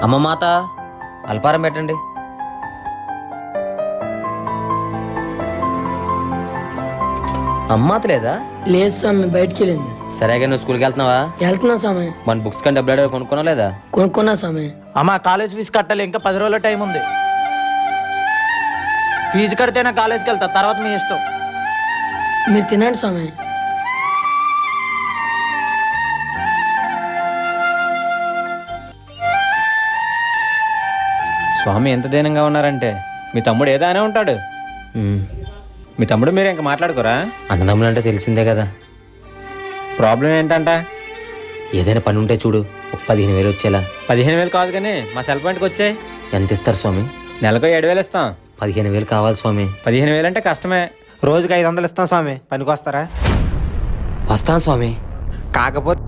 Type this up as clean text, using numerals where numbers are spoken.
అమ్మ మాత అల్పారం పెట్టండి. అమ్మాత లేదా? లేదు స్వామి, బయటికి వెళ్ళింది. సరేగా నువ్వు స్కూల్కి వెళ్తున్నావా? వెళ్తున్నా స్వామి. మన బుక్స్ కానీ డబ్బులు కొనుక్కున్నావు లేదా? కొనుక్కున్నా స్వామి. అమ్మా కాలేజ్ ఫీజు కట్టాలి, ఇంకా 10 రోజుల టైం ఉంది. ఫీజు కడితేనే కాలేజ్కి వెళ్తా, తర్వాత మీ ఇష్టం. మీరు తినండి స్వామి. స్వామి ఎంత దీనంగా ఉన్నారంటే మీ తమ్ముడు ఏదైనా ఉంటాడు. మీ తమ్ముడు మీరు ఇంకా మాట్లాడుకోరా? అన్నదమ్ములు అంటే తెలిసిందే కదా. ప్రాబ్లం ఏంటంట? ఏదైనా పని ఉంటే చూడు, ఒక 15,000 వచ్చేలా. 15,000 కాదు కానీ మా సెల్ పాయింట్కి వచ్చాయి. ఎంత ఇస్తారు స్వామి? నెలకు 7,000 ఇస్తాం. 15,000 కావాలి స్వామి. 15,000 అంటే కష్టమే. రోజుకి 500 ఇస్తాం స్వామి, పనికి వస్తారా? వస్తాను స్వామి. కాకపోతే